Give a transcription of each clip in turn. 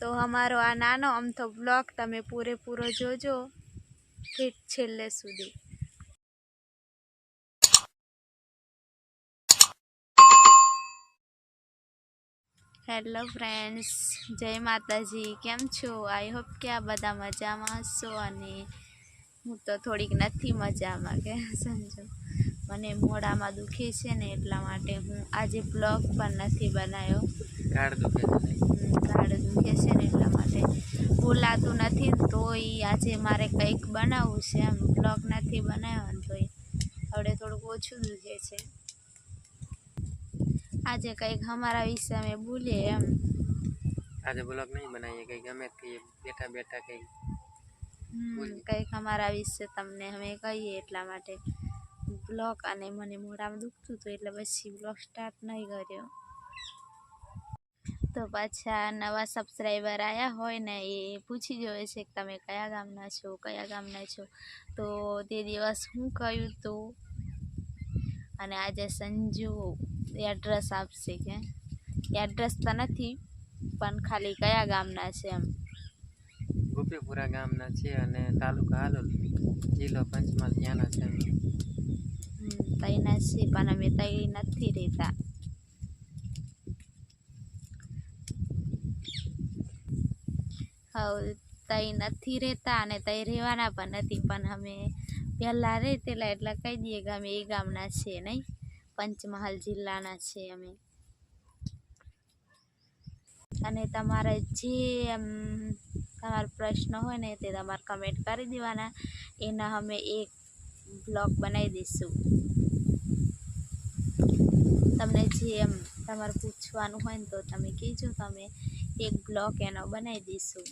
તો અમારો આ નાનો અમથો બ્લોગ તમે પૂરેપૂરો જોજો ઠીક છેલ્લે સુધી। હેલો ફ્રેન્ડ્સ, જય માતાજી। કેમ છો? આઈ હોપ કે આ બધા મજામાં હશો। અને હું તો થોડીક નથી મજામાં કે સમજો, મને મોઢામાં દુખે છે ને એટલા માટે હું આજે બ્લોગ પણ નથી બનાવ્યો। ગાઢ દુખે છે ને એટલા માટે ભૂલાતું નથી, તોય આજે મારે કંઈક બનાવવું છે। એમ બ્લોગ નથી બનાવ્યો ને તોય હવે થોડુંક ઓછું દુખે છે। આજે કંઈક हमारा विषय में बोले एम आज ब्लॉग नहीं बनाइए कहीं गमे कि बैठा बैठा कहीं કંઈક हमारा विषय તમને અમે કહીએ એટલા માટે બ્લોગ। અને મને મોઢામાં દુખતું હતું એટલે પછી બ્લોગ સ્ટાર્ટ નહીં કર્યો। તો પાછા નવા સબસ્ક્રાઈબર આવ્યા હોય ને એ પૂછી જોવે છે કે તમે કયા ગામના છો। તો તે દિવસ હું કહ્યું હતું, અને આજે સંજુ એડ્રેસ આપશે કે એડ્રેસ તો નથી પણ ખાલી કયા ગામના છે એમ। ગોપીપુરા ગામના છે અને તાલુકા હાલોલ, જિલ્લો પંચમહાલ ત્યાંના છે। તઈના છે પણ અમે તઈ નથી રહેતા। હવે તઈ નથી રહેતા અને તઈ રહેવાના પણ નથી, પણ અમે પહેલાં રહેતેલા એટલે કહી દઈએ કે અમે એ ગામના છે નહીં, પંચમહાલ જિલ્લાના છે અમે। અને તમારે જે તમારો પ્રશ્ન હોય ને તે તમારે કમેન્ટ કરી દેવાના, એના અમે એક બ્લોગ બનાવી દઈશું। તમને જે તમારે પૂછવાનું હોય ને તો તમે કહેજો, તમે એક બ્લોગ એનો બનાવી દઈશું।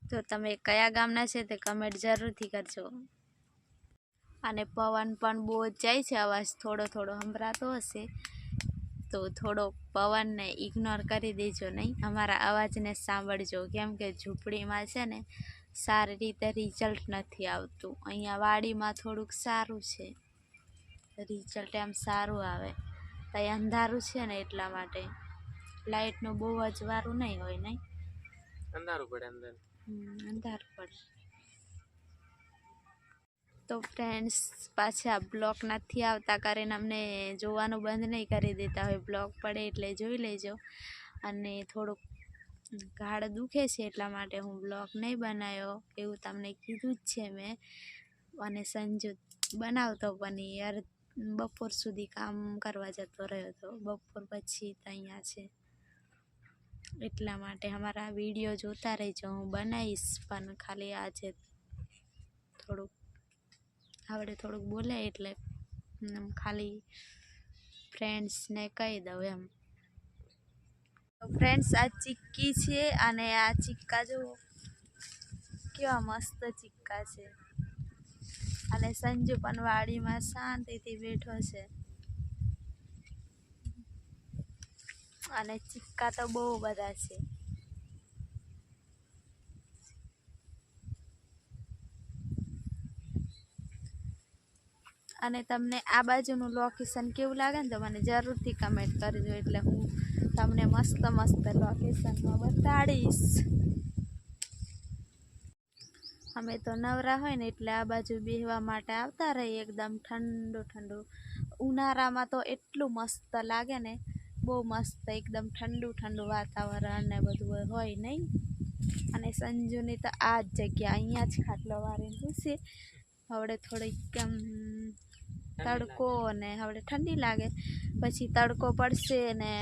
તો તમે કયા ગામના છે તે કમેન્ટ જરૂરથી કરજો। અને પવન પણ બહુ જ જાય છે, અવાજ થોડો થોડો સંભળાતો હશે તો થોડો પવનને ઇગ્નોર કરી દેજો નહીં, અમારા અવાજને સાંભળજો। કેમ કે ઝૂંપડીમાં છે ને સારી રીતે રિઝલ્ટ નથી આવતું। અહીંયા વાડીમાં થોડુંક સારું છે, રિઝલ્ટ એમ સારું આવે। ત્યાં અંધારું છે ને એટલા માટે લાઇટનું બહુ જ વારું નહીં હોય નહીં, અંધારું પડે અંદર અંધારું પડે। તો ફ્રેન્ડ્સ પાછા બ્લોગ નથી આવતા કરીને અમને જોવાનું બંધ નહીં કરી દેતા હોય, બ્લોગ પડે એટલે જોઈ લેજો। અને થોડુંક ગાઢ દુખે છે એટલા માટે હું બ્લોગ નહીં બનાવ્યો, એવું તમને કીધું જ છે મેં। અને સંજુ બનાવતો પણ યાર બપોર સુધી કામ કરવા જતો રહ્યો હતો, બપોર પછી અહીંયા છે એટલા માટે અમારા વિડીયો જોતા રહેજો। હું બનાવીશ પણ ખાલી આજે થોડુંક બોલે એટલે ખાલી ફ્રેન્ડ્સને કહી દઉં એમ। તો ફ્રેન્ડ્સ આ ચીક્કી છે, અને આ ચીક્કા જો કેવા મસ્ત ચીક્કા છે। અને સંજુ પણ વાડીમાં શાંતિથી બેઠો છે, અને ચીક્કા તો બહુ બધા છે। અને તમને આ બાજુનું લોકેશન કેવું લાગે ને તો મને જરૂરથી કમેન્ટ કરજો, એટલે હું તમને મસ્ત મસ્ત લોકેશનમાં બતાડીશ। અમે તો નવરા હોય ને એટલે આ બાજુ બેહવા માટે આવતા રહીએ, એકદમ ઠંડુ ઠંડુ। ઉનાળામાં તો એટલું મસ્ત લાગે ને, બહુ મસ્ત એકદમ ઠંડુ ઠંડુ વાતાવરણ ને બધું હોય નહીં। અને સંજુની તો આ જ જગ્યા અહીંયા જ ખાટલો વાળીને પૂછે, હવે થોડીક તડકો ને હવે ઠંડી લાગે, પછી તડકો પડશે ને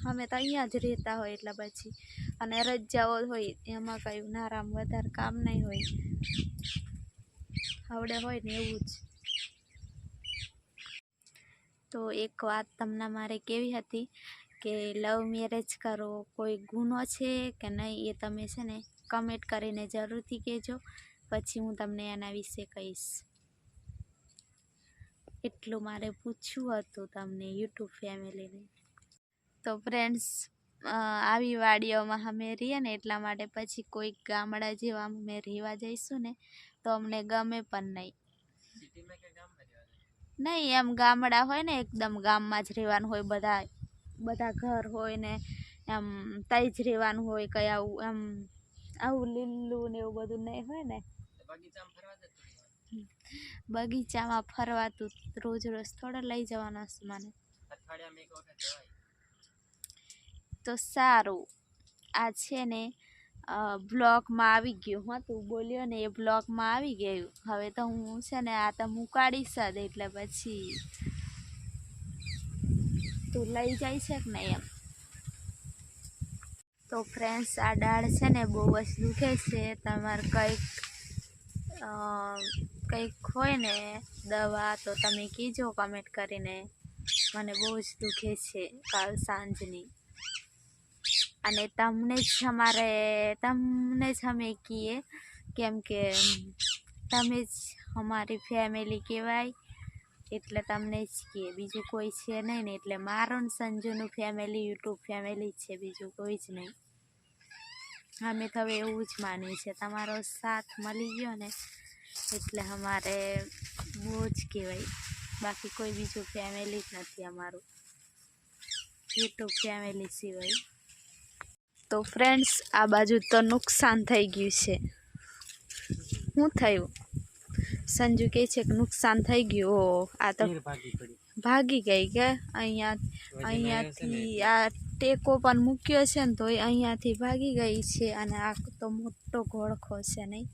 અમે તો અહીંયા જ રહેતા હોય એટલે પછી, અને રજાઓ હોય એમાં કંઈ ઉનાળામાં વધારે કામ નહીં હોય, હવડે હોય ને એવું જ। તો એક વાત તમને મારે કેવી હતી કે લવ મેરેજ કરો કોઈ ગુનો છે કે નહીં એ તમે છે ને કમેન્ટ કરીને જરૂરથી કહેજો, પછી હું તમને એના વિશે કહીશ। એટલું મારે પૂછવું હતું તમને યુટ્યુબ ફેમિલીને। તો ફ્રેન્ડ્સ આવી વાડીઓમાં અમે રહીએ ને એટલા માટે પછી કોઈ ગામડા જેવા અમે રહેવા જઈશું ને તો અમને ગમે પણ નહીં। નહીં એમ ગામડા હોય ને એકદમ ગામમાં જ રહેવાનું હોય, બધા ઘર હોય ને એમ તાઈ જ રહેવાનું હોય, કંઈ આવું એમ આવું લીલું ને એવું બધું નહીં હોય ને. બગીચામાં ફરવા તું રોજ રોજ થોડા લઈ જવાના છે મને. તો સારું, આ છે ને બ્લોગમાં આવી ગયું. હા, તું બોલ્યો ને એ બ્લોગમાં આવી ગયું. હવે તો હું છે ને આ તો મુકાડીશ જ, એટલે પછી તું લઈ જાય છે કે નહીં એમ. તો ફ્રેન્ડ્સ, આ દાળ છે ને બહુ જ દુખે છે. તમારે કંઈક હોય ને દવા તો તમે કીજો કમેન્ટ કરીને. મને બહુ જ દુખે છે કાલ સાંજની. અને તમને જ અમે કહીએ, કેમ કે તમે જ અમારી ફેમિલી કહેવાય, એટલે તમને જ કહીએ, બીજું કોઈ છે નહીં ને. એટલે મારું ને સંજુનું ફેમિલી યુટ્યુબ ફેમિલી છે, બીજું કોઈ જ નહીં. અમે તો હવે એવું જ માનીએ છીએ, તમારો સાથ મળી ગયો ને એટલે અમારે બહુ જ કહેવાય. બાકી કોઈ બીજું ફેમિલી જ નથી અમારું, યુટ્યુબ ફેમિલી સિવાય. તો ફ્રેન્ડ્સ, આ બાજુ તો નુકસાન થઈ ગયું છે. શું થયું? સંજુ કહે છે કે નુકસાન થઈ ગયું. ઓ, આ તો ભાગી ગઈ કે અહીંયાથી આ ટેકો પણ મૂક્યો છે ને, તો અહીંયાથી ભાગી ગઈ છે. અને આ તો મોટો ઘોડખો છે નહીં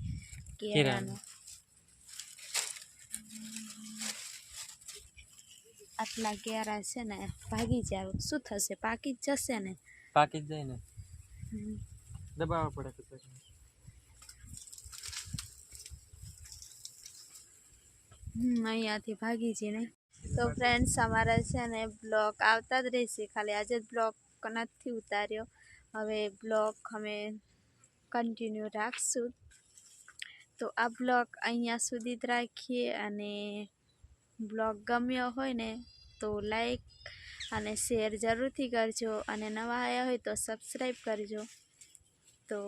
કેળાનો. આટલા કેળા છે ને, ભાગી જાય શું થશે? પાકી જ જશે ને. પાકી જ જાય ને, દબાવવા પડે તો પછી. અહીંયાથી ભાગી જઈ ને. તો ફ્રેન્ડ્સ, અમારા છે ને બ્લોગ આવતા જ રહેશે. ખાલી આજે જ બ્લોગ નથી ઉતાર્યો. હવે બ્લોગ અમે કન્ટિન્યુ રાખશું. તો આ બ્લોગ અહીંયા સુધી જ રાખીએ. અને બ્લોગ ગમ્યો હોય ને તો લાઈક અને શેર જરૂરથી કરજો. અને નવા આવ્યા હોય તો સબસ્ક્રાઈબ કરજો. તો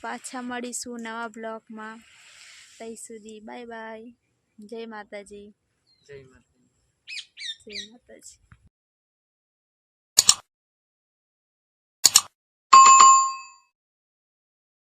પાછા મળીશું નવા બ્લોગમાં. ત્યાં સુધી બાય બાય. જય માતાજી. જય માતા.